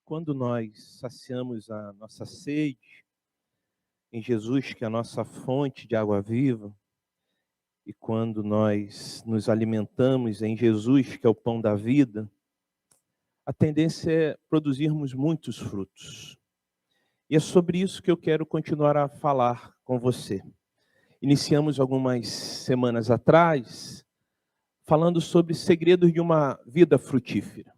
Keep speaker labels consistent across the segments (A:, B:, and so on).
A: quando nós saciamos a nossa sede em Jesus, que é a nossa fonte de água viva, e quando nós nos alimentamos em Jesus, que é o pão da vida, a tendência é produzirmos muitos frutos. E é sobre isso que eu quero continuar a falar com você. Iniciamos algumas semanas atrás falando sobre segredos de uma vida frutífera,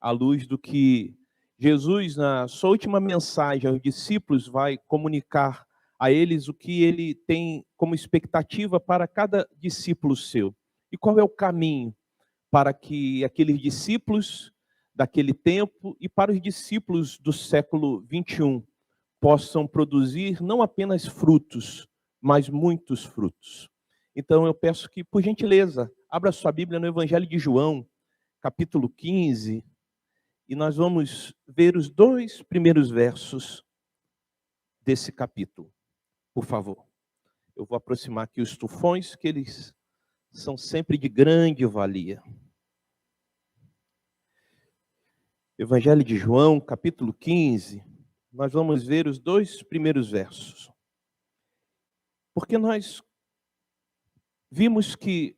A: à luz do que Jesus, na sua última mensagem aos discípulos, vai comunicar a eles o que ele tem como expectativa para cada discípulo seu. E qual é o caminho para que aqueles discípulos daquele tempo e para os discípulos do século 21 possam produzir não apenas frutos, mas muitos frutos. Então eu peço que, por gentileza, abra sua Bíblia no Evangelho de João, capítulo 15, e nós vamos ver os 2 primeiros versos desse capítulo, por favor. Eu vou aproximar aqui os tufões, que eles são sempre de grande valia. Evangelho de João, capítulo 15, nós vamos ver os 2 primeiros versos. Porque nós vimos que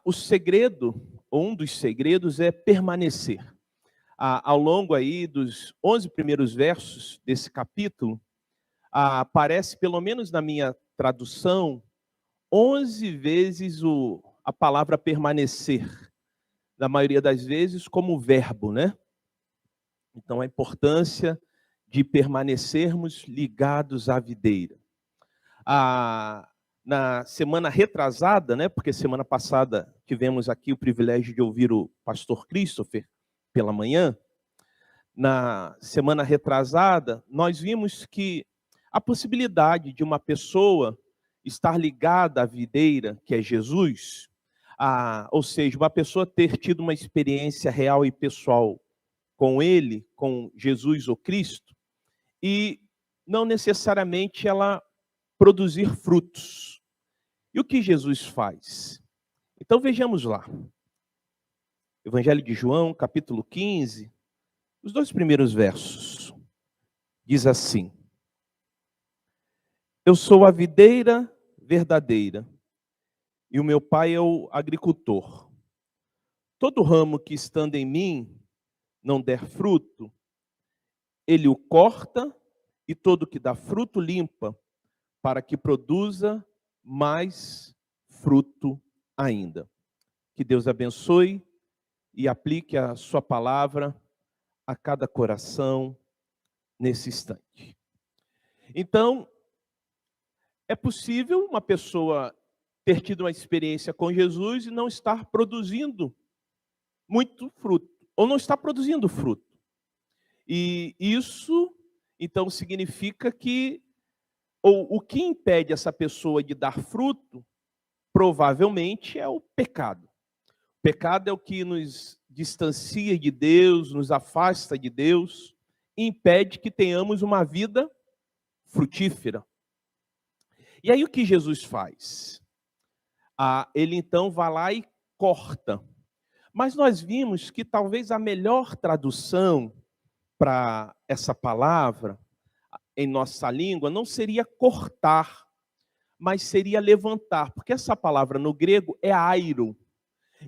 A: o segredo, ou um dos segredos, é permanecer. Ao longo aí dos 11 primeiros versos desse capítulo, aparece, pelo menos na minha tradução, 11 vezes a palavra permanecer, na maioria das vezes como verbo, né? Então a importância de permanecermos ligados à videira. Na semana retrasada, né, porque semana passada tivemos aqui o privilégio de ouvir o pastor Christopher pela manhã, na semana retrasada, nós vimos que a possibilidade de uma pessoa estar ligada à videira, que é Jesus, ou seja, uma pessoa ter tido uma experiência real e pessoal com ele, com Jesus ou Cristo, e não necessariamente ela produzir frutos. E o que Jesus faz? Então vejamos lá. Evangelho de João, capítulo 15, os 2 primeiros versos. Diz assim: Eu sou a videira verdadeira, e o meu pai é o agricultor. Todo ramo que estando em mim não der fruto, ele o corta, e todo que dá fruto limpa, para que produza mais fruto ainda. Que Deus abençoe e aplique a sua palavra a cada coração nesse instante. Então, é possível uma pessoa ter tido uma experiência com Jesus e não estar produzindo muito fruto, ou não estar produzindo fruto. E isso, então, significa que, ou o que impede essa pessoa de dar fruto, provavelmente é o pecado. O pecado é o que nos distancia de Deus, nos afasta de Deus, e impede que tenhamos uma vida frutífera. E aí o que Jesus faz? Ele então vai lá e corta. Mas nós vimos que talvez a melhor tradução para essa palavra em nossa língua não seria cortar, mas seria levantar, porque essa palavra no grego é airo.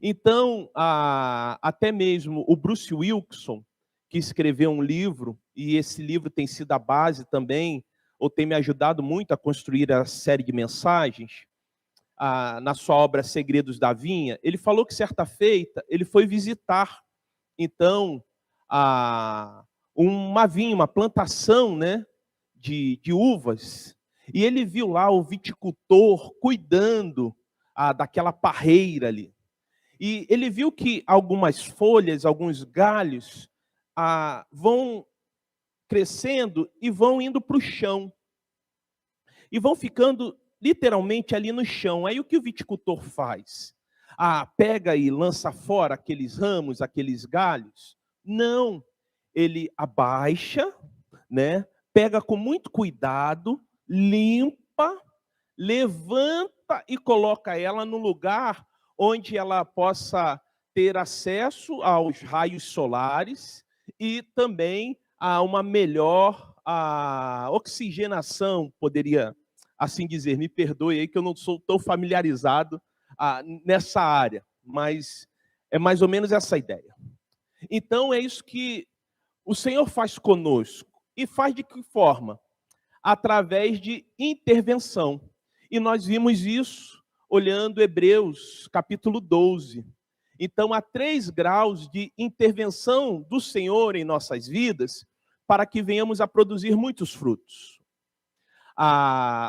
A: Então, até mesmo o Bruce Wilkinson, que escreveu um livro, e esse livro tem sido a base também, ou tem me ajudado muito a construir a série de mensagens, na sua obra Segredos da Vinha, ele falou que certa feita ele foi visitar, então, uma vinha, uma plantação, né, de uvas, e ele viu lá o viticultor cuidando daquela parreira ali. E ele viu que algumas folhas, alguns galhos vão crescendo e vão indo para o chão. E vão ficando literalmente ali no chão. Aí o que o viticultor faz? Pega e lança fora aqueles ramos, aqueles galhos? Não. Ele abaixa, né? Pega com muito cuidado, limpa, levanta e coloca ela no lugar onde ela possa ter acesso aos raios solares e também a uma melhor oxigenação, poderia assim dizer. Me perdoe aí que eu não sou tão familiarizado nessa área, mas é mais ou menos essa ideia. Então é isso que o Senhor faz conosco. E faz de que forma? Através de intervenção. E nós vimos isso olhando Hebreus, capítulo 12. Então, há 3 graus de intervenção do Senhor em nossas vidas para que venhamos a produzir muitos frutos.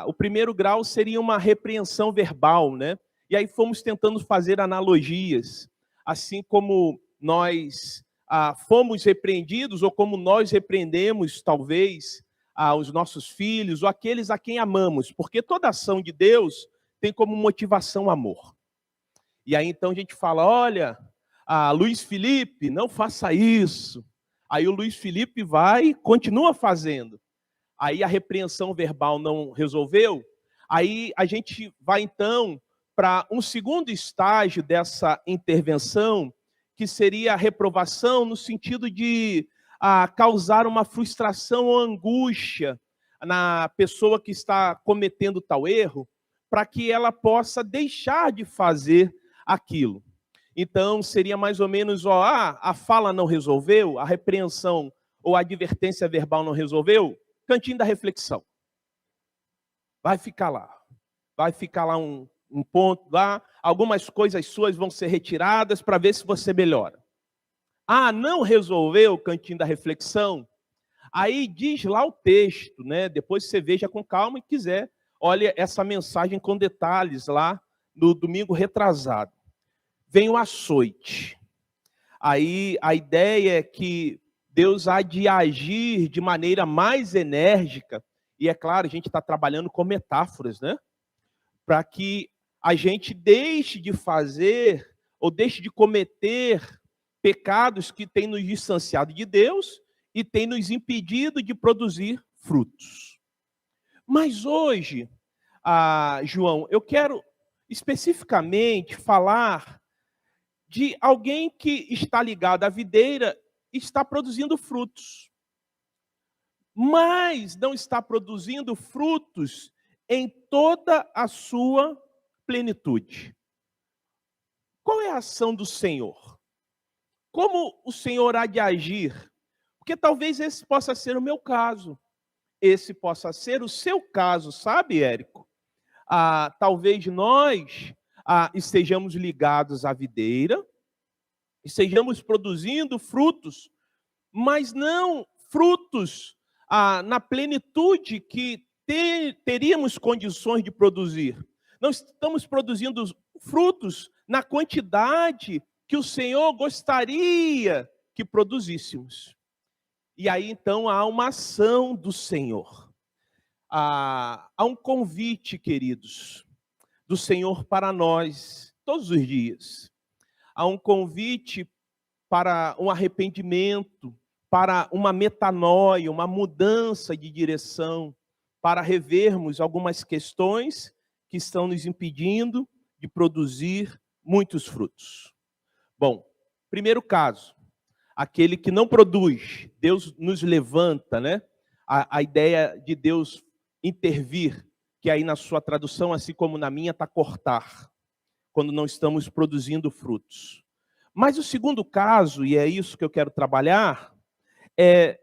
A: O primeiro grau seria uma repreensão verbal, né? E aí fomos tentando fazer analogias, assim como nós fomos repreendidos, ou como nós repreendemos, talvez, os nossos filhos, ou aqueles a quem amamos, porque toda ação de Deus tem como motivação o amor. E aí então a gente fala, olha, Luiz Felipe, não faça isso. Aí o Luiz Felipe vai e continua fazendo. Aí a repreensão verbal não resolveu. Aí a gente vai então para um segundo estágio dessa intervenção, que seria a reprovação, no sentido de causar uma frustração ou angústia na pessoa que está cometendo tal erro, para que ela possa deixar de fazer aquilo. Então, seria mais ou menos, a fala não resolveu, a repreensão ou a advertência verbal não resolveu, cantinho da reflexão. Vai ficar lá um ponto lá, algumas coisas suas vão ser retiradas para ver se você melhora. Não resolveu o cantinho da reflexão? Aí diz lá o texto, né? Depois você veja com calma e quiser, olha essa mensagem com detalhes lá no domingo retrasado. Vem o açoite. Aí a ideia é que Deus há de agir de maneira mais enérgica, e é claro, a gente está trabalhando com metáforas, né? Para que a gente deixe de fazer ou deixe de cometer pecados que têm nos distanciado de Deus e têm nos impedido de produzir frutos. Mas hoje, João, eu quero especificamente falar de alguém que está ligado à videira e está produzindo frutos, mas não está produzindo frutos em toda a sua plenitude. Qual é a ação do Senhor? Como o Senhor há de agir? Porque talvez esse possa ser o meu caso, esse possa ser o seu caso, sabe, Érico? Talvez nós estejamos ligados à videira, estejamos produzindo frutos, mas não frutos na plenitude que teríamos condições de produzir. Não estamos produzindo frutos na quantidade que o Senhor gostaria que produzíssemos. E aí, então, há uma ação do Senhor. Há um convite, queridos, do Senhor para nós, todos os dias. Há um convite para um arrependimento, para uma metanoia, uma mudança de direção, para revermos algumas questões que estão nos impedindo de produzir muitos frutos. Bom, primeiro caso, aquele que não produz, Deus nos levanta, né? A ideia de Deus intervir, que aí na sua tradução, assim como na minha, está cortar, quando não estamos produzindo frutos. Mas o segundo caso, e é isso que eu quero trabalhar, é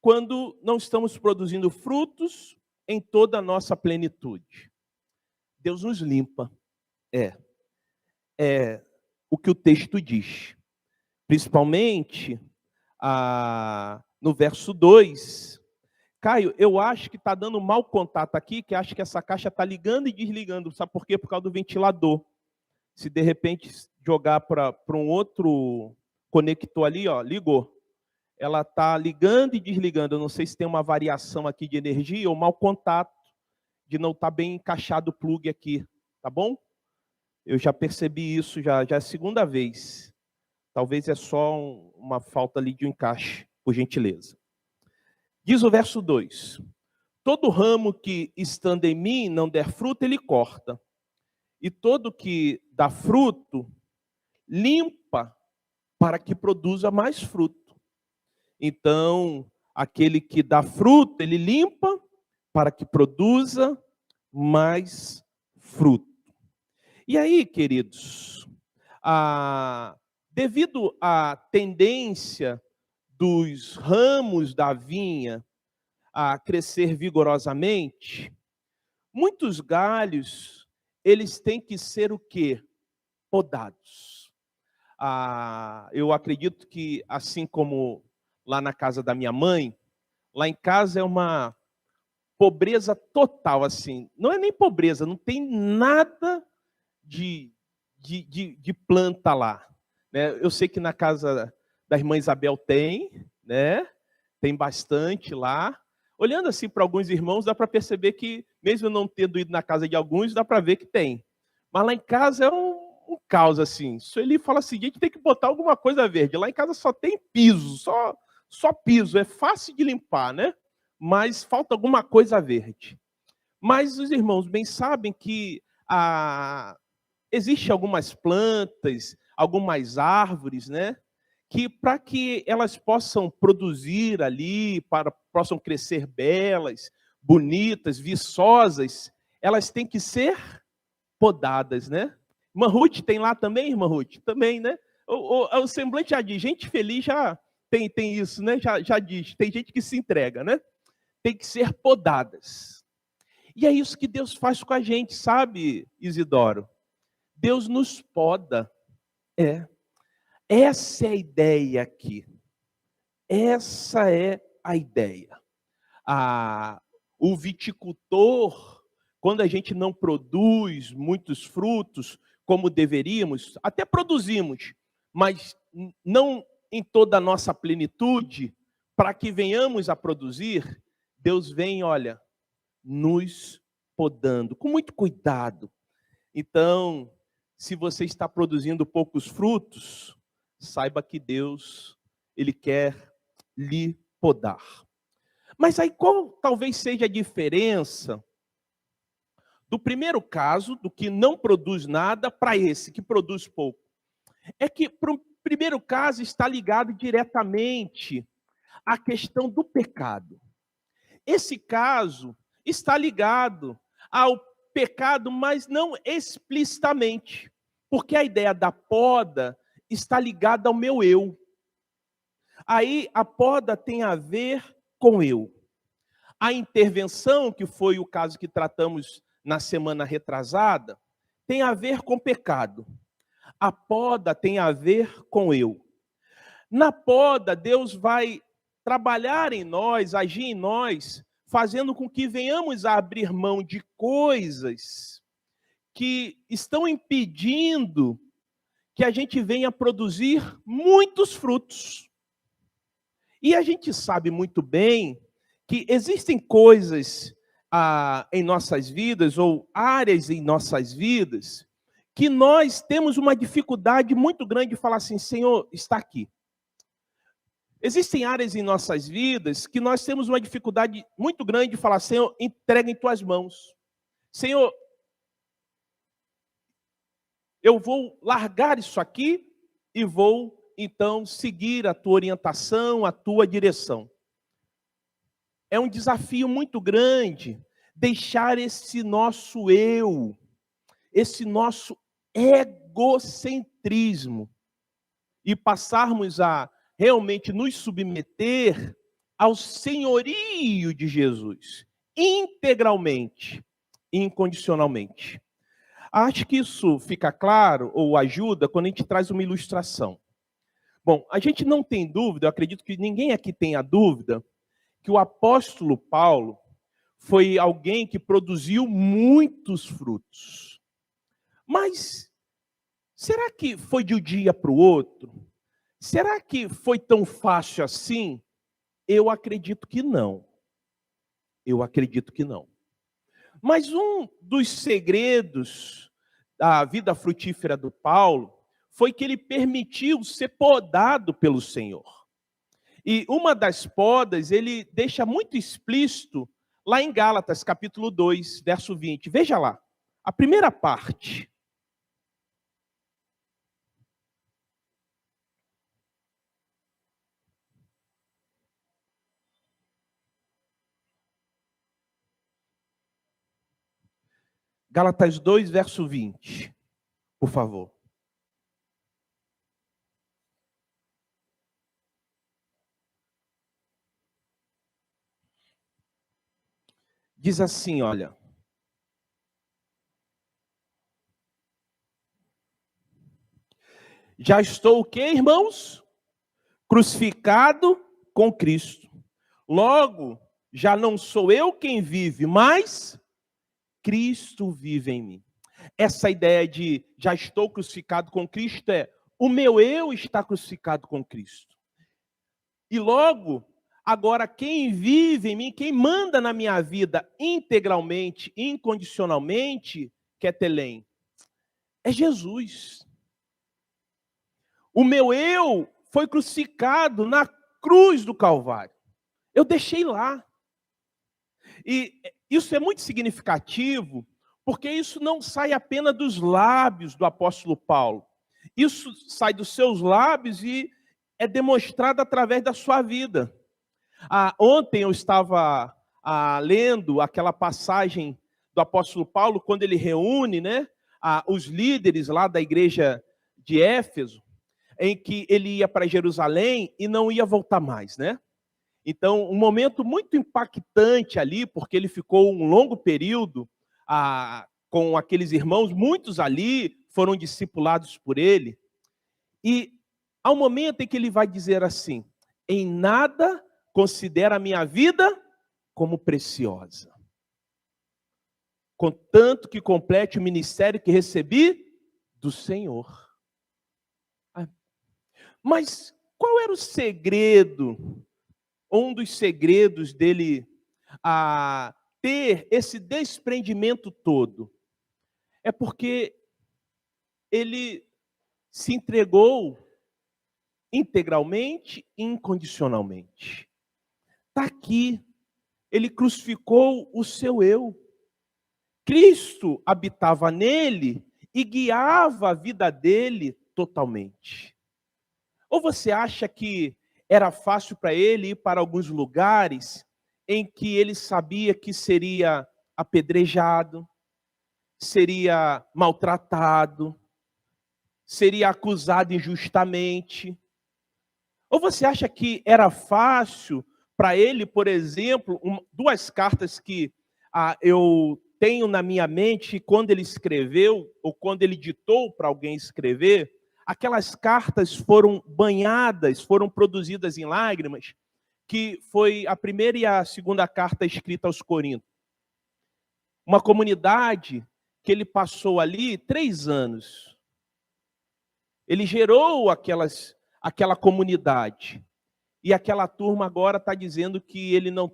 A: quando não estamos produzindo frutos em toda a nossa plenitude. Deus nos limpa. É o que o texto diz. Principalmente no verso 2. Caio, eu acho que está dando mau contato aqui, que acho que essa caixa está ligando e desligando. Sabe por quê? Por causa do ventilador. Se de repente jogar para um outro conector ali, ligou. Ela está ligando e desligando. Eu não sei se tem uma variação aqui de energia ou mau contato, de não estar bem encaixado o plug aqui, tá bom? Eu já percebi isso, já é a segunda vez. Talvez é só uma falta ali de um encaixe, por gentileza. Diz o verso 2. Todo ramo que estando em mim não der fruto, ele corta. E todo que dá fruto, limpa para que produza mais fruto. Então, aquele que dá fruto, ele limpa para que produza mais fruto. E aí, queridos, devido à tendência dos ramos da vinha a crescer vigorosamente, muitos galhos, eles têm que ser o quê? Podados. Eu acredito que, assim como lá na casa da minha mãe, lá em casa é uma pobreza total, assim. Não é nem pobreza, não tem nada de planta lá. Né? Eu sei que na casa da irmã Isabel tem, né? Tem bastante lá. Olhando assim para alguns irmãos, dá para perceber que, mesmo eu não tendo ido na casa de alguns, dá para ver que tem. Mas lá em casa é um caos, assim. Ele fala assim, gente, tem que botar alguma coisa verde. Lá em casa só tem piso, só piso. É fácil de limpar, né? Mas falta alguma coisa verde. Mas os irmãos bem sabem que existem algumas plantas, algumas árvores, né? Que para que elas possam produzir ali, possam crescer belas, bonitas, viçosas, elas têm que ser podadas, né? Irmã Ruth tem lá também, irmã Ruth? Também, né? O semblante já diz, gente feliz já tem isso, né? Já diz, tem gente que se entrega, né? Tem que ser podadas. E é isso que Deus faz com a gente, sabe, Isidoro? Deus nos poda. Essa é a ideia aqui. Essa é a ideia. O viticultor, quando a gente não produz muitos frutos como deveríamos, até produzimos, mas não em toda a nossa plenitude, para que venhamos a produzir, Deus vem, olha, nos podando, com muito cuidado. Então, se você está produzindo poucos frutos, saiba que Deus, Ele quer lhe podar. Mas aí qual talvez seja a diferença do primeiro caso, do que não produz nada, para esse que produz pouco? É que para o primeiro caso está ligado diretamente à questão do pecado. Esse caso está ligado ao pecado, mas não explicitamente, porque a ideia da poda está ligada ao meu eu. Aí a poda tem a ver com eu. A intervenção, que foi o caso que tratamos na semana retrasada, tem a ver com pecado. A poda tem a ver com eu. Na poda, Deus vai trabalhar em nós, agir em nós, fazendo com que venhamos a abrir mão de coisas que estão impedindo que a gente venha produzir muitos frutos. E a gente sabe muito bem que existem coisas em nossas vidas, ou áreas em nossas vidas, que nós temos uma dificuldade muito grande de falar assim, Senhor, está aqui. Existem áreas em nossas vidas que nós temos uma dificuldade muito grande de falar, Senhor, entrega em tuas mãos. Senhor, eu vou largar isso aqui e vou, então, seguir a tua orientação, a tua direção. É um desafio muito grande deixar esse nosso eu, esse nosso egocentrismo e passarmos a realmente nos submeter ao senhorio de Jesus, integralmente, incondicionalmente. Acho que isso fica claro ou ajuda quando a gente traz uma ilustração. Bom, a gente não tem dúvida, eu acredito que ninguém aqui tenha dúvida, que o apóstolo Paulo foi alguém que produziu muitos frutos. Mas será que foi de um dia para o outro? Será que foi tão fácil assim? Eu acredito que não. Eu acredito que não. Mas um dos segredos da vida frutífera do Paulo foi que ele permitiu ser podado pelo Senhor. E uma das podas, ele deixa muito explícito lá em Gálatas, capítulo 2, verso 20. Veja lá, a primeira parte. Gálatas 2, verso 20, por favor. Diz assim, olha. Já estou o quê, irmãos? Crucificado com Cristo. Logo, já não sou eu quem vive, mas Cristo vive em mim. Essa ideia de já estou crucificado com Cristo é o meu eu está crucificado com Cristo. E logo, agora quem vive em mim, quem manda na minha vida integralmente, incondicionalmente, Ketelém, é Jesus. O meu eu foi crucificado na cruz do Calvário. Eu deixei lá. E isso é muito significativo, porque isso não sai apenas dos lábios do apóstolo Paulo. Isso sai dos seus lábios e é demonstrado através da sua vida. Ontem eu estava lendo aquela passagem do apóstolo Paulo, quando ele reúne, né, os líderes lá da igreja de Éfeso, em que ele ia para Jerusalém e não ia voltar mais, né? Então, um momento muito impactante ali, porque ele ficou um longo período com aqueles irmãos, muitos ali foram discipulados por ele. E há um momento em que ele vai dizer assim: em nada considero a minha vida como preciosa, contanto que complete o ministério que recebi do Senhor. Mas qual era o segredo, um dos segredos dele ter esse desprendimento todo? É porque ele se entregou integralmente e incondicionalmente. Está aqui, ele crucificou o seu eu. Cristo habitava nele e guiava a vida dele totalmente. Ou você acha que era fácil para ele ir para alguns lugares em que ele sabia que seria apedrejado, seria maltratado, seria acusado injustamente? Ou você acha que era fácil para ele, por exemplo, duas cartas que eu tenho na minha mente, quando ele escreveu, ou quando ele ditou para alguém escrever, aquelas cartas foram banhadas, foram produzidas em lágrimas, que foi a primeira e a segunda carta escrita aos Coríntios. Uma comunidade que ele passou ali 3 anos. Ele gerou aquela comunidade. E aquela turma agora está dizendo que ele não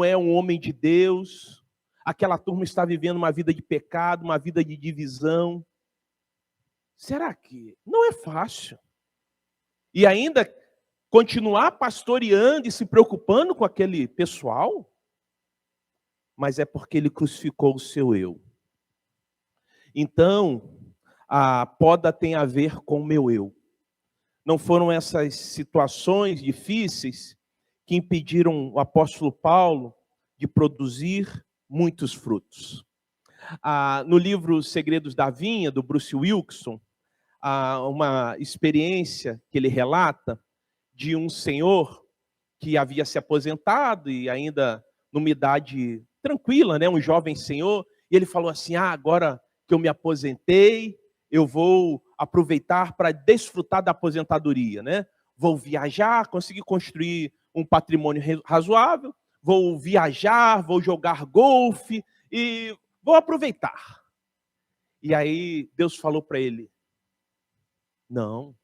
A: é um homem de Deus. Aquela turma está vivendo uma vida de pecado, uma vida de divisão. Será que não é fácil? E ainda continuar pastoreando e se preocupando com aquele pessoal? Mas é porque ele crucificou o seu eu. Então, a poda tem a ver com o meu eu. Não foram essas situações difíceis que impediram o apóstolo Paulo de produzir muitos frutos. No livro Segredos da Vinha, do Bruce Wilkinson, uma experiência que ele relata de um senhor que havia se aposentado e ainda numa idade tranquila, né, um jovem senhor, e ele falou assim: agora que eu me aposentei, eu vou aproveitar para desfrutar da aposentadoria, né? Vou viajar, conseguir construir um patrimônio razoável, vou viajar, vou jogar golfe e vou aproveitar. E aí Deus falou para ele: não,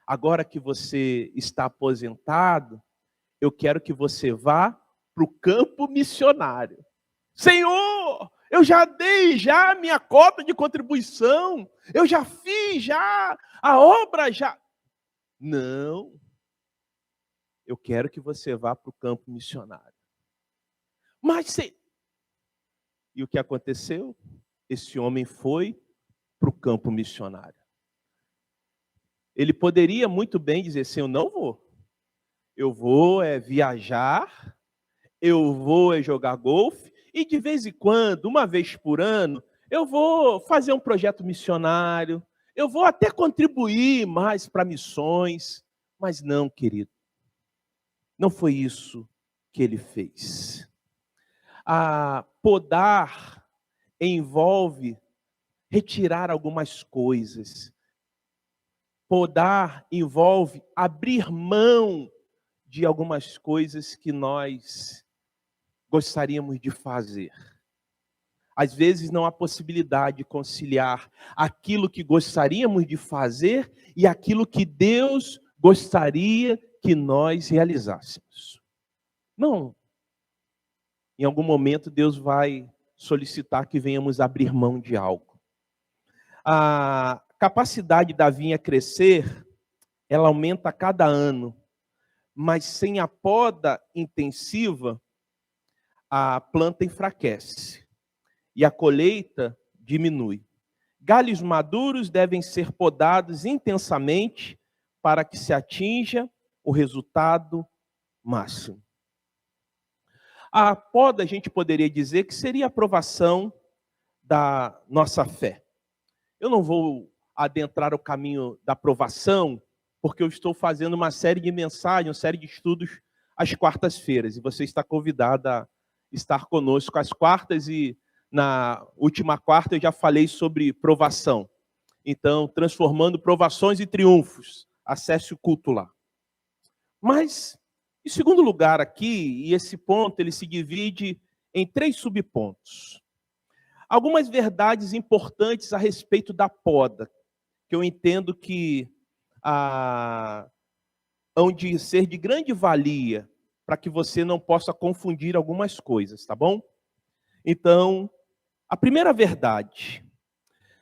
A: agora que você está aposentado, eu quero que você vá para o campo missionário. Senhor, eu já dei a minha cota de contribuição, eu já fiz a obra já. Não, eu quero que você vá para o campo missionário. Mas e o que aconteceu? Esse homem foi para o campo missionário. Ele poderia muito bem dizer assim: eu não vou. Eu vou viajar, eu vou jogar golfe E de vez em quando, uma vez por ano, eu vou fazer um projeto missionário, eu vou até contribuir mais para missões, mas não, querido, não foi isso que ele fez. A podar envolve retirar algumas coisas. Podar envolve abrir mão de algumas coisas que nós gostaríamos de fazer. Às vezes não há possibilidade de conciliar aquilo que gostaríamos de fazer e aquilo que Deus gostaria que nós realizássemos. Não. Em algum momento Deus vai solicitar que venhamos abrir mão de algo. A capacidade da vinha crescer, ela aumenta a cada ano, mas sem a poda intensiva, a planta enfraquece e a colheita diminui. Galhos maduros devem ser podados intensamente para que se atinja o resultado máximo. A poda, a gente poderia dizer que seria a provação da nossa fé. Eu não vou adentrar o caminho da provação, porque eu estou fazendo uma série de mensagens, uma série de estudos às quartas-feiras, e você está convidada a estar conosco às quartas, e na última quarta eu já falei sobre provação. Então, transformando provações em triunfos. Acesse o culto lá. Mas, em segundo lugar aqui, e esse ponto ele se divide em 3 subpontos. Algumas verdades importantes a respeito da poda, que eu entendo que hão de ser de grande valia, para que você não possa confundir algumas coisas, tá bom? Então, a primeira verdade: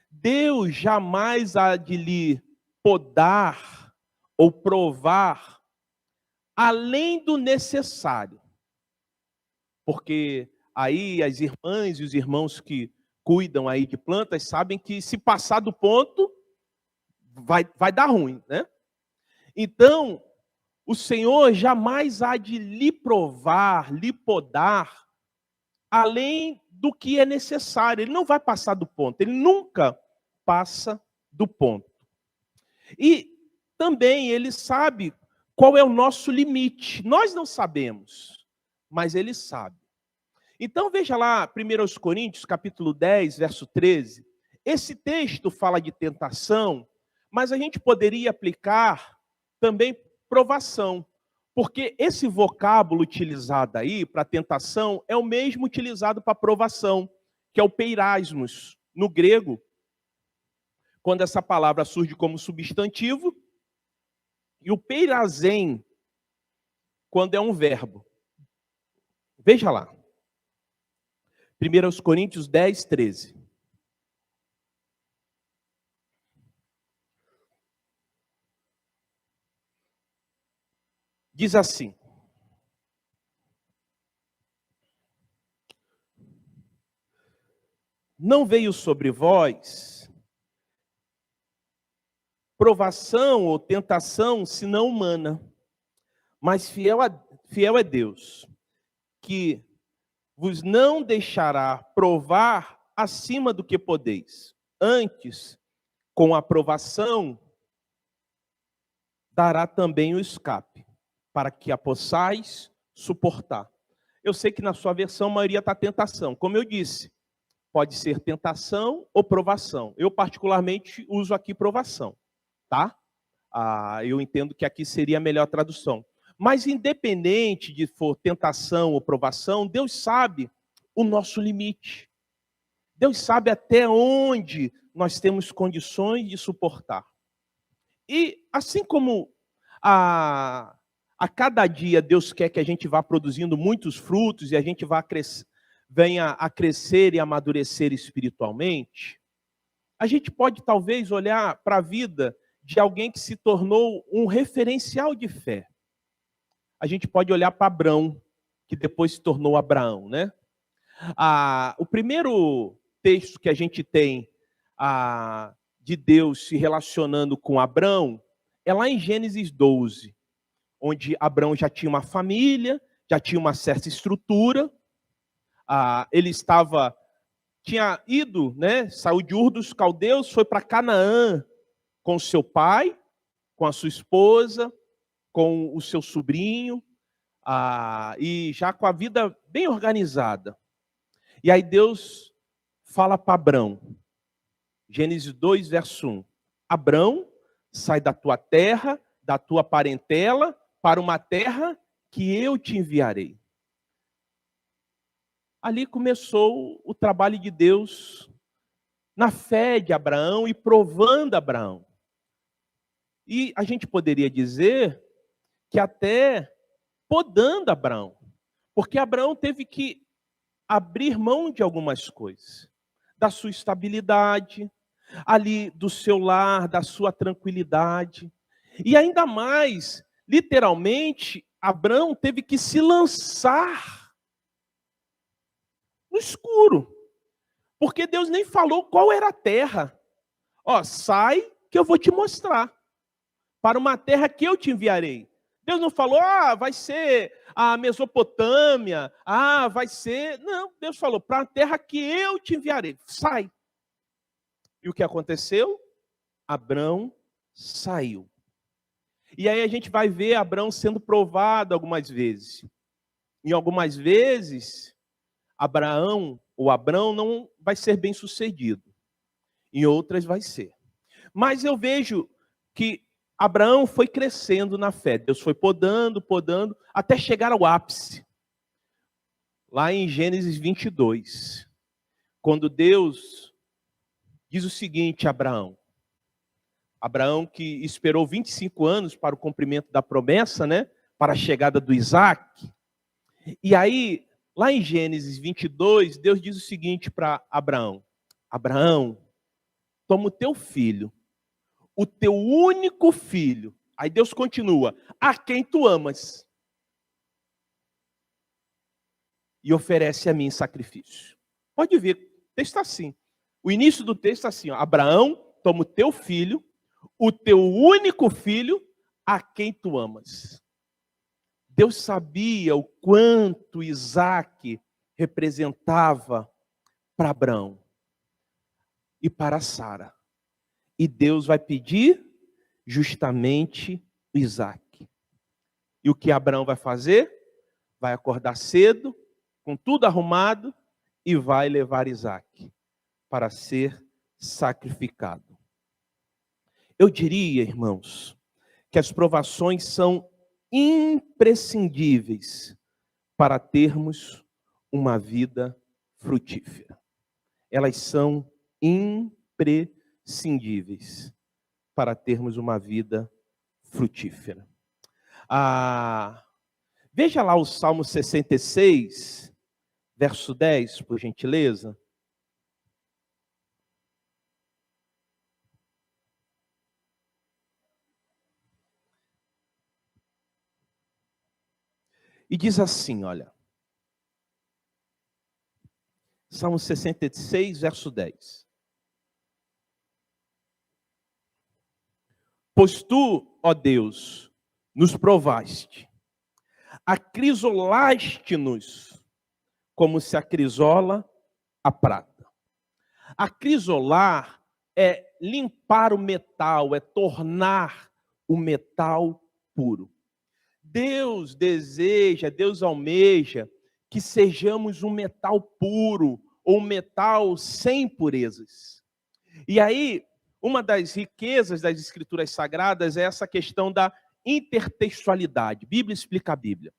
A: Deus jamais há de lhe podar ou provar além do necessário. Porque aí as irmãs e os irmãos que cuidam aí de plantas sabem que se passar do ponto, vai dar ruim, né? Então, o Senhor jamais há de lhe provar, lhe podar, além do que é necessário. Ele não vai passar do ponto, ele nunca passa do ponto. E também ele sabe qual é o nosso limite. Nós não sabemos, mas ele sabe. Então veja lá, 1 Coríntios, capítulo 10, verso 13. Esse texto fala de tentação, mas a gente poderia aplicar também provação. Porque esse vocábulo utilizado aí para tentação é o mesmo utilizado para provação, que é o peirasmos, no grego. Quando essa palavra surge como substantivo, e o peirazen, quando é um verbo. Veja lá. 1 Coríntios 10, 13. Diz assim: não veio sobre vós provação ou tentação, senão humana, mas fiel é Deus, que vos não deixará provar acima do que podeis. Antes, com a provação, dará também o escape, para que a possais suportar. Eu sei que na sua versão a maioria está tentação. Como eu disse, pode ser tentação ou provação. Eu particularmente uso aqui provação, tá? Eu entendo que aqui seria a melhor tradução. Mas independente de for tentação ou provação, Deus sabe o nosso limite. Deus sabe até onde nós temos condições de suportar. E assim como a cada dia Deus quer que a gente vá produzindo muitos frutos e a gente venha a crescer e amadurecer espiritualmente, a gente pode talvez olhar para a vida de alguém que se tornou um referencial de fé. A gente pode olhar para Abrão, que depois se tornou Abraão, né? O primeiro texto que a gente tem de Deus se relacionando com Abrão é lá em Gênesis 12, onde Abrão já tinha uma família, já tinha uma certa estrutura. ele tinha ido, né, saiu de Ur dos Caldeus, foi para Canaã com seu pai, com a sua esposa, com o seu sobrinho, e já com a vida bem organizada. E aí Deus fala para Abrão, Gênesis 2, verso 1. Abrão, sai da tua terra, da tua parentela, para uma terra que eu te enviarei. Ali começou o trabalho de Deus na fé de Abraão e provando Abraão. E a gente poderia dizer que até podando Abraão, porque Abraão teve que abrir mão de algumas coisas, da sua estabilidade, ali do seu lar, da sua tranquilidade. E ainda mais, literalmente, Abraão teve que se lançar no escuro, porque Deus nem falou qual era a terra. Sai que eu vou te mostrar, para uma terra que eu te enviarei. Deus não falou, vai ser a Mesopotâmia, vai ser... Não, Deus falou, para a terra que eu te enviarei, sai. E o que aconteceu? Abrão saiu. E aí a gente vai ver Abrão sendo provado algumas vezes. Em algumas vezes, Abrão não vai ser bem sucedido. Em outras vai ser. Mas eu vejo que Abraão foi crescendo na fé. Deus foi podando, até chegar ao ápice. Lá em Gênesis 22. Quando Deus diz o seguinte a Abraão. Abraão que esperou 25 anos para o cumprimento da promessa, né? Para a chegada do Isaac. E aí, lá em Gênesis 22, Deus diz o seguinte para Abraão. Abraão, toma o teu filho, o teu único filho. Aí Deus continua, a quem tu amas. E oferece a mim sacrifício. Pode ver, o texto está assim. O início do texto está assim, Abraão, toma o teu filho, o teu único filho, a quem tu amas. Deus sabia o quanto Isaac representava para Abraão e para Sara. E Deus vai pedir justamente o Isaac. E o que Abraão vai fazer? Vai acordar cedo, com tudo arrumado, e vai levar Isaac para ser sacrificado. Eu diria, irmãos, que as provações são imprescindíveis para termos uma vida frutífera. Elas são imprescindíveis para termos uma vida frutífera. Veja lá o Salmo 66, verso 10, por gentileza. E diz assim, olha. Salmo 66, verso 10. Pois tu, ó Deus, nos provaste, acrisolaste-nos, como se acrisola a prata. Acrisolar é limpar o metal, é tornar o metal puro. Deus deseja, Deus almeja que sejamos um metal puro, ou um metal sem impurezas. E aí, uma das riquezas das Escrituras Sagradas é essa questão da intertextualidade. Bíblia explica a Bíblia.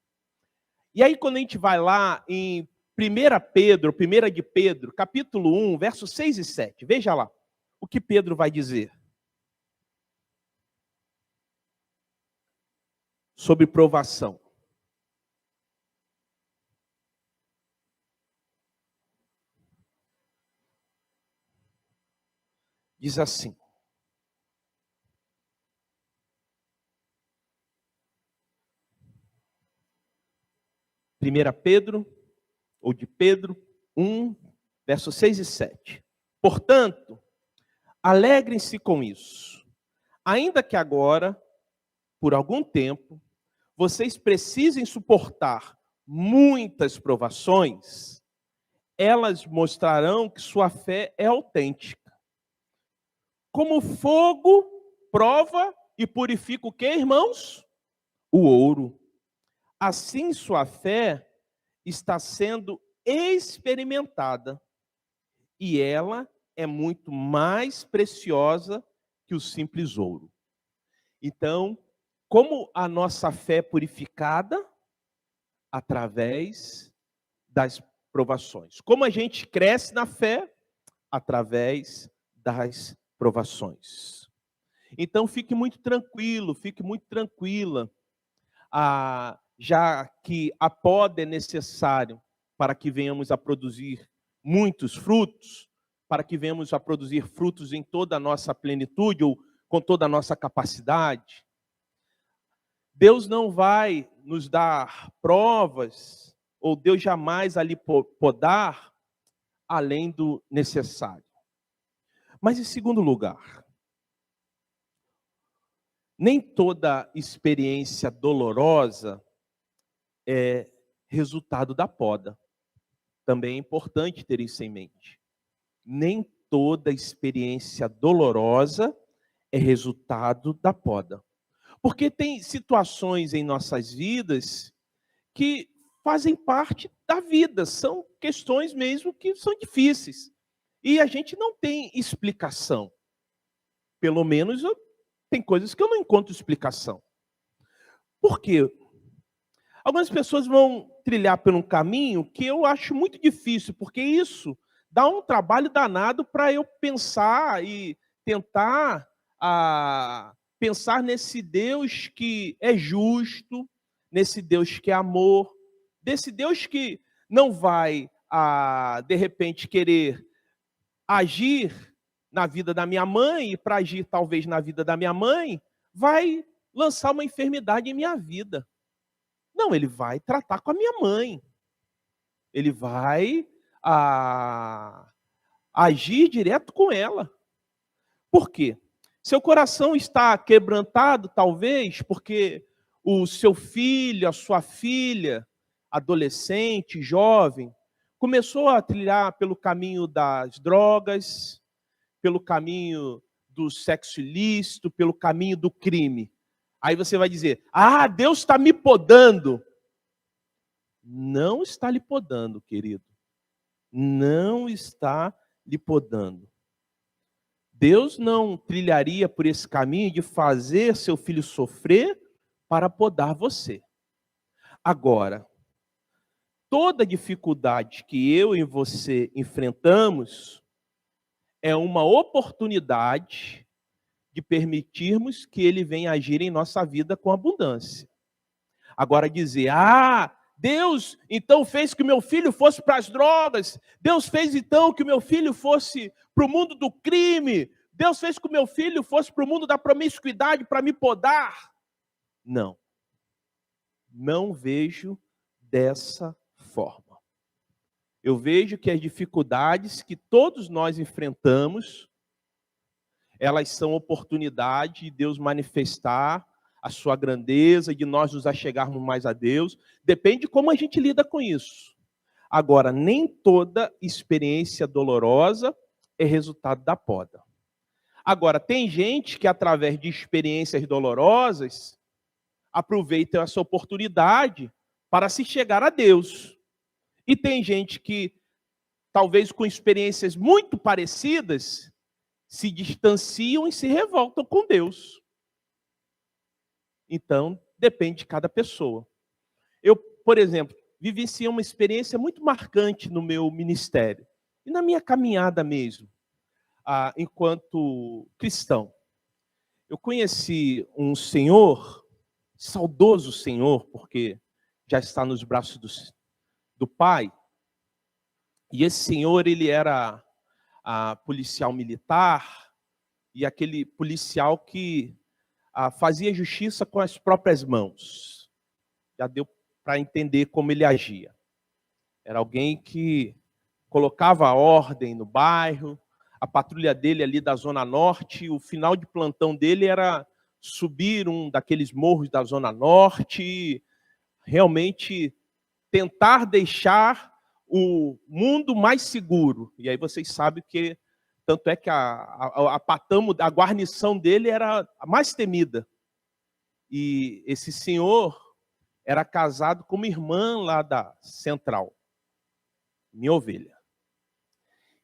A: E aí, quando a gente vai lá em 1 de Pedro, capítulo 1, versos 6 e 7, veja lá o que Pedro vai dizer sobre provação. Diz assim. Pedro 1, versos 6 e 7. Portanto, alegrem-se com isso, ainda que agora, por algum tempo, vocês precisem suportar muitas provações, elas mostrarão que sua fé é autêntica. Como fogo prova e purifica o quê, irmãos? O ouro. Assim sua fé está sendo experimentada e ela é muito mais preciosa que o simples ouro. Então, como a nossa fé é purificada? Através das provações. Como a gente cresce na fé? Através das provações. Então, fique muito tranquilo, fique muito tranquila, já que a poda é necessário para que venhamos a produzir muitos frutos, para que venhamos a produzir frutos em toda a nossa plenitude ou com toda a nossa capacidade. Deus não vai nos dar provas, ou Deus jamais ali podar além do necessário. Mas em segundo lugar, nem toda experiência dolorosa é resultado da poda. Também é importante ter isso em mente. Nem toda experiência dolorosa é resultado da poda. Porque tem situações em nossas vidas que fazem parte da vida, são questões mesmo que são difíceis. E a gente não tem explicação. Pelo menos tem coisas que eu não encontro explicação. Por quê? Algumas pessoas vão trilhar por um caminho que eu acho muito difícil, porque isso dá um trabalho danado para eu pensar e tentar pensar nesse Deus que é justo, nesse Deus que é amor, desse Deus que não vai, de repente, querer agir na vida da minha mãe, e para agir talvez na vida da minha mãe, vai lançar uma enfermidade em minha vida. Não, ele vai tratar com a minha mãe. Ele vai agir direto com ela. Por quê? Seu coração está quebrantado, talvez, porque o seu filho, a sua filha, adolescente, jovem, começou a trilhar pelo caminho das drogas, pelo caminho do sexo ilícito, pelo caminho do crime. Aí você vai dizer, Deus está me podando. Não está lhe podando, querido. Não está lhe podando. Deus não trilharia por esse caminho de fazer seu filho sofrer para podar você. Agora, toda dificuldade que eu e você enfrentamos é uma oportunidade de permitirmos que Ele venha agir em nossa vida com abundância. Agora dizer, Deus então fez que o meu filho fosse para as drogas, Deus fez então que o meu filho fosse para o mundo do crime, Deus fez que o meu filho fosse para o mundo da promiscuidade para me podar. Não. Não vejo dessa forma. Eu vejo que as dificuldades que todos nós enfrentamos, elas são oportunidade de Deus manifestar a sua grandeza, de nós nos achegarmos mais a Deus. Depende de como a gente lida com isso. Agora, nem toda experiência dolorosa é resultado da poda. Agora, tem gente que através de experiências dolorosas aproveita essa oportunidade para se chegar a Deus. E tem gente que, talvez com experiências muito parecidas, se distanciam e se revoltam com Deus. Então, depende de cada pessoa. Eu, por exemplo, vivenciei uma experiência muito marcante no meu ministério. E na minha caminhada mesmo, enquanto cristão. Eu conheci um senhor, saudoso senhor, porque já está nos braços do Pai. E esse senhor, ele era policial militar, e aquele policial que fazia justiça com as próprias mãos. Já deu para entender como ele agia. Era alguém que colocava ordem no bairro, a patrulha dele ali da Zona Norte, o final de plantão dele era subir um daqueles morros da Zona Norte e realmente tentar deixar o mundo mais seguro. E aí vocês sabem que, tanto é que a Patamo, a guarnição dele era a mais temida. E esse senhor era casado com uma irmã lá da Central, minha ovelha.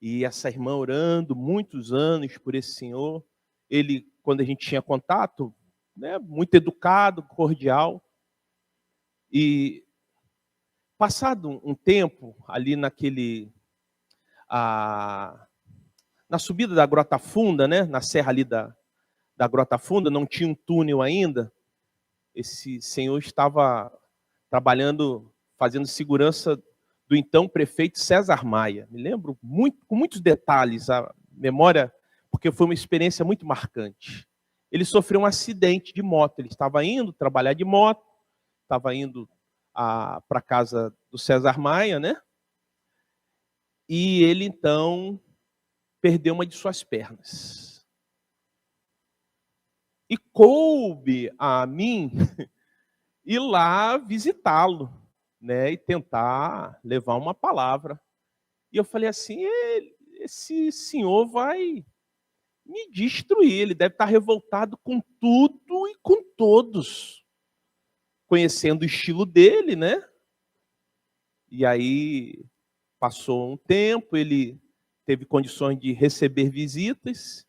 A: E essa irmã orando muitos anos por esse senhor. Ele, quando a gente tinha contato, né, muito educado, cordial. E passado um tempo, ali na subida da Grota Funda, né, na serra ali da Grota Funda, não tinha um túnel ainda. Esse senhor estava trabalhando, fazendo segurança do então prefeito César Maia. Me lembro com muitos detalhes, a memória, porque foi uma experiência muito marcante. Ele sofreu um acidente de moto, ele estava indo trabalhar de moto, estava indo para a casa do César Maia, né? E ele, então, perdeu uma de suas pernas. E coube a mim ir lá visitá-lo, né, e tentar levar uma palavra. E eu falei assim, esse senhor vai me destruir, ele deve estar revoltado com tudo e com todos. Conhecendo o estilo dele, né? E aí passou um tempo, ele teve condições de receber visitas,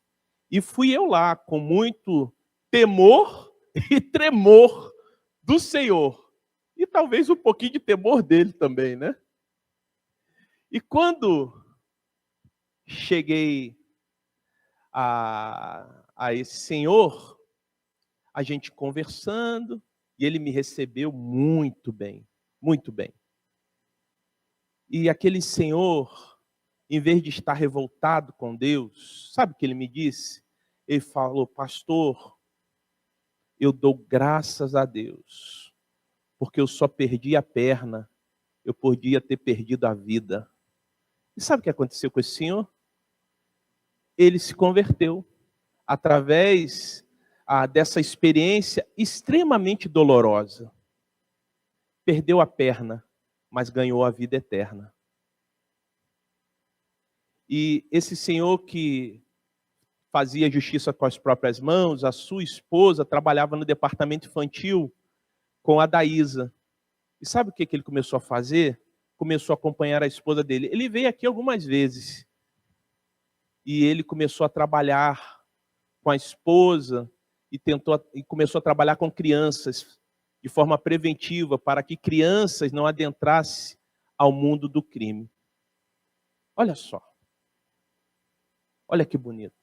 A: e fui eu lá com muito temor e tremor do Senhor. E talvez um pouquinho de temor dele também, né? E quando cheguei a esse senhor, a gente conversando, e ele me recebeu muito bem, muito bem. E aquele senhor, em vez de estar revoltado com Deus, sabe o que ele me disse? Ele falou, pastor, eu dou graças a Deus, porque eu só perdi a perna, eu podia ter perdido a vida. E sabe o que aconteceu com esse senhor? Ele se converteu através dessa experiência extremamente dolorosa. Perdeu a perna, mas ganhou a vida eterna. E esse senhor que fazia justiça com as próprias mãos, a sua esposa trabalhava no departamento infantil com a Daísa. E sabe o que ele começou a fazer? Começou a acompanhar a esposa dele. Ele veio aqui algumas vezes. E ele começou a trabalhar com a esposa e começou a trabalhar com crianças de forma preventiva para que crianças não adentrassem ao mundo do crime. Olha só. Olha que bonito.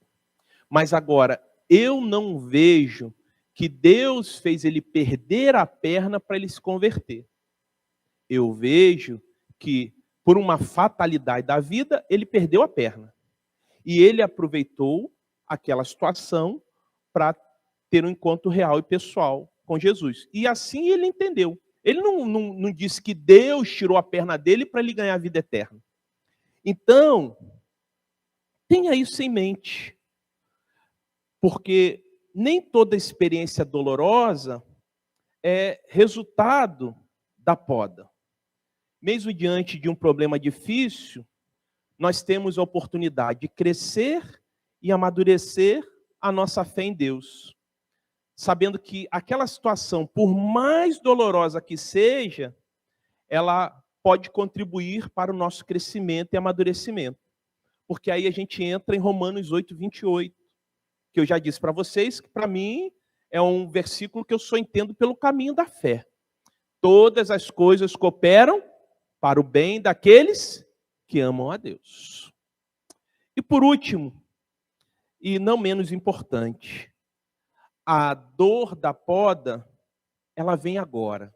A: Mas agora, eu não vejo que Deus fez ele perder a perna para ele se converter. Eu vejo que, por uma fatalidade da vida, ele perdeu a perna. E ele aproveitou aquela situação para ter um encontro real e pessoal com Jesus. E assim ele entendeu. Ele não disse que Deus tirou a perna dele para ele ganhar a vida eterna. Então, tenha isso em mente. Porque nem toda experiência dolorosa é resultado da poda. Mesmo diante de um problema difícil, nós temos a oportunidade de crescer e amadurecer a nossa fé em Deus. Sabendo que aquela situação, por mais dolorosa que seja, ela pode contribuir para o nosso crescimento e amadurecimento. Porque aí a gente entra em Romanos 8, 28, que eu já disse para vocês, que para mim é um versículo que eu só entendo pelo caminho da fé. Todas as coisas cooperam para o bem daqueles que amam a Deus. E por último, e não menos importante, a dor da poda, ela vem agora,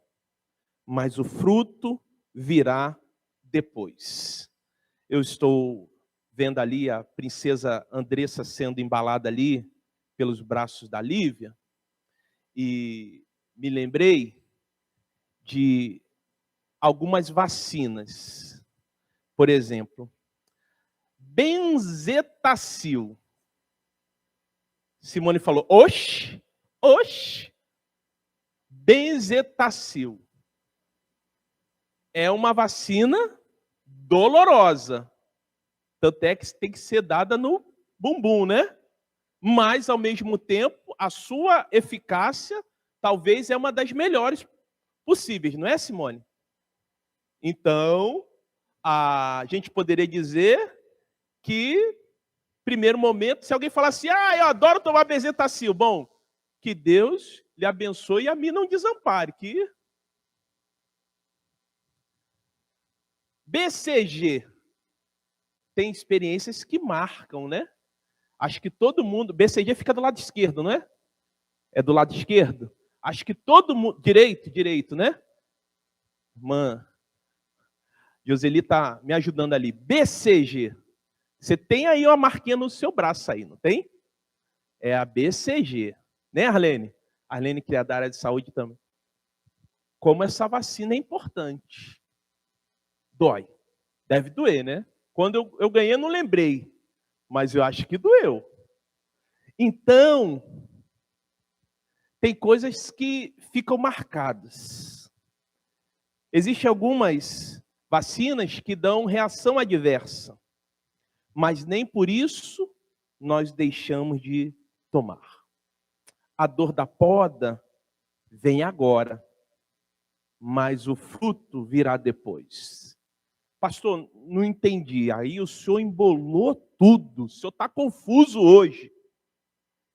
A: mas o fruto virá depois. Eu estou vendo ali a princesa Andressa sendo embalada ali pelos braços da Lívia, e me lembrei de algumas vacinas. Por exemplo, Benzetacil. Simone falou, oxe, Benzetacil. É uma vacina dolorosa. Tanto é que tem que ser dada no bumbum, né? Mas, ao mesmo tempo, a sua eficácia talvez é uma das melhores possíveis, não é, Simone? Então, a gente poderia dizer que, primeiro momento, se alguém falar assim, eu adoro tomar Bezetacil, bom, que Deus lhe abençoe e a mim não desampare. Que BCG tem experiências que marcam, né? Acho que todo mundo... BCG fica do lado esquerdo, não é? É do lado esquerdo? Acho que todo mundo... Direito, né? Irmã Joseli está me ajudando ali. BCG. Você tem aí uma marquinha no seu braço aí, não tem? É a BCG. Né, Arlene? Arlene, que é da área de saúde também. Como essa vacina é importante. Dói. Deve doer, né? Quando eu ganhei, eu não lembrei. Mas eu acho que doeu. Então, tem coisas que ficam marcadas. Existem algumas vacinas que dão reação adversa. Mas nem por isso nós deixamos de tomar. A dor da poda vem agora, mas o fruto virá depois. Pastor, não entendi. Aí o senhor embolou tudo. O senhor está confuso hoje.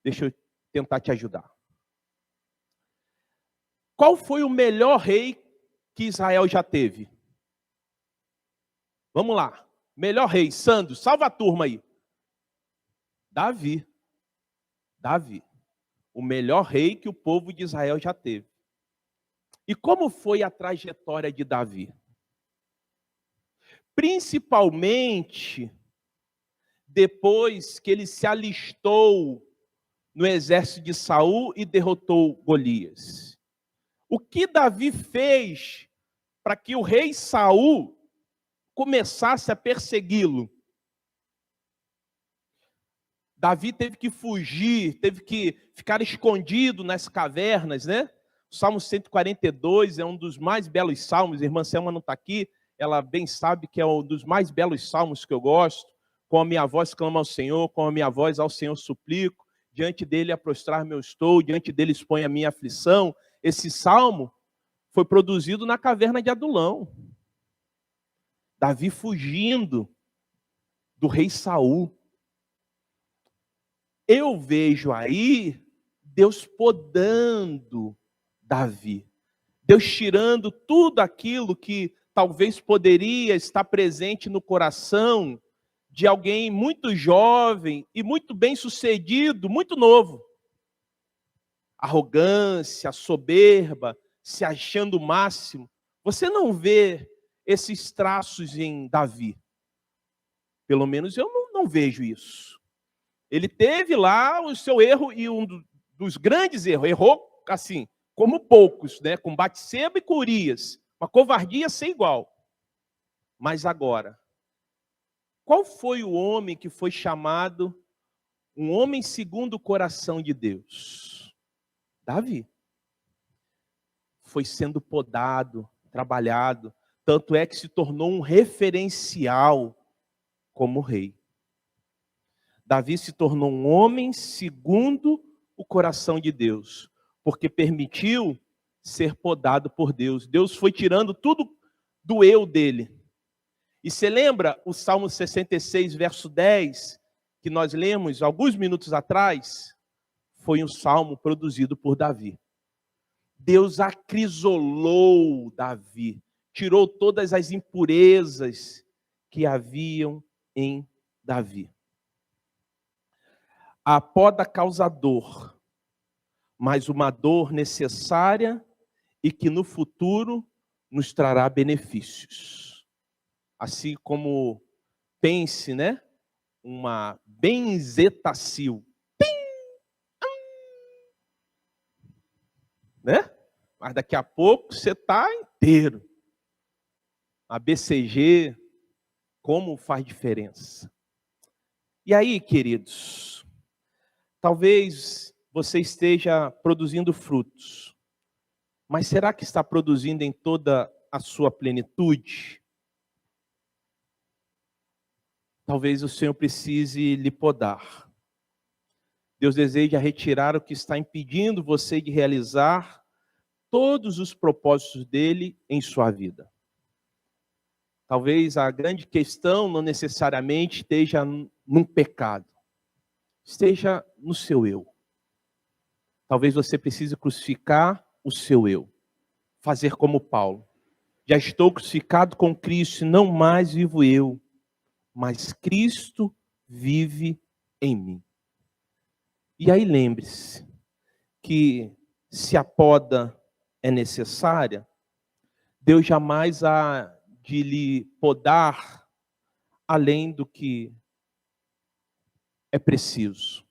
A: Deixa eu tentar te ajudar. Qual foi o melhor rei que Israel já teve? Vamos lá. Melhor rei, Sandro, salva a turma aí. Davi. O melhor rei que o povo de Israel já teve. E como foi a trajetória de Davi? Principalmente depois que ele se alistou no exército de Saul e derrotou Golias. O que Davi fez para que o rei Saul começasse a persegui-lo? Davi teve que fugir, teve que ficar escondido nas cavernas, né? O Salmo 142 é um dos mais belos salmos. A irmã Selma não está aqui, ela bem sabe que é um dos mais belos salmos que eu gosto. Com a minha voz clamo ao Senhor, com a minha voz ao Senhor suplico. Diante dele a prostrar-me eu estou, diante dele expõe a minha aflição. Esse salmo foi produzido na caverna de Adulão. Davi fugindo do rei Saul. Eu vejo aí Deus podando Davi. Deus tirando tudo aquilo que talvez poderia estar presente no coração de alguém muito jovem e muito bem sucedido, muito novo. Arrogância, soberba, se achando o máximo. Você não vê esses traços em Davi. Pelo menos eu não vejo isso. Ele teve lá o seu erro e um dos grandes erros. Errou assim, como poucos, né? Com Batseba e com Urias. Uma covardia sem igual. Mas agora, qual foi o homem que foi chamado um homem segundo o coração de Deus? Davi. Foi sendo podado, trabalhado. Tanto é que se tornou um referencial como rei. Davi se tornou um homem segundo o coração de Deus, porque permitiu ser podado por Deus. Deus foi tirando tudo do eu dele. E você lembra o Salmo 66, verso 10, que nós lemos alguns minutos atrás? Foi um salmo produzido por Davi. Deus acrisolou Davi, tirou todas as impurezas que haviam em Davi. A poda causa dor, mas uma dor necessária e que no futuro nos trará benefícios. Assim como, pense, né? Uma benzetacil. Né? Mas daqui a pouco você está inteiro. A BCG, como faz diferença. E aí, queridos, talvez você esteja produzindo frutos, mas será que está produzindo em toda a sua plenitude? talvez o Senhor precise lhe podar. Deus deseja retirar o que está impedindo você de realizar todos os propósitos dele em sua vida. Talvez a grande questão não necessariamente esteja num pecado, esteja no seu eu. Talvez você precise crucificar o seu eu, fazer como Paulo. Já estou crucificado com Cristo, e não mais vivo eu, mas Cristo vive em mim. E aí lembre-se que se a poda é necessária, Deus jamais há de lhe podar além do que é preciso.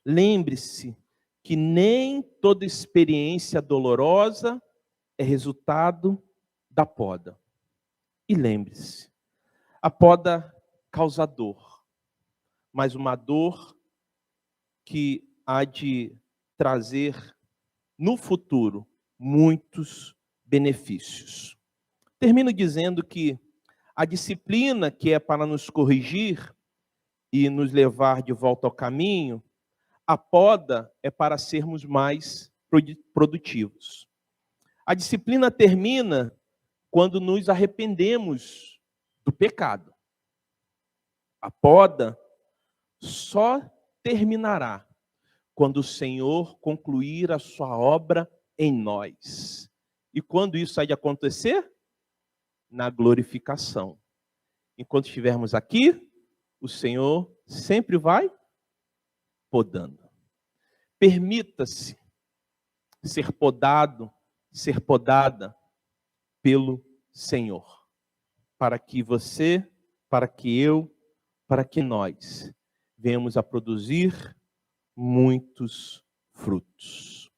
A: Lembre-se que nem toda experiência dolorosa é resultado da poda. E lembre-se, a poda causa dor, mas uma dor que há de trazer no futuro muitos benefícios. Termino dizendo que a disciplina que é para nos corrigir e nos levar de volta ao caminho, a poda é para sermos mais produtivos. A disciplina termina quando nos arrependemos do pecado. A poda só terminará quando o Senhor concluir a sua obra em nós. E quando isso há de acontecer? Na glorificação. Enquanto estivermos aqui, o Senhor sempre vai podando. Permita-se ser podado, ser podada pelo Senhor, para que você, para que eu, para que nós venhamos a produzir muitos frutos.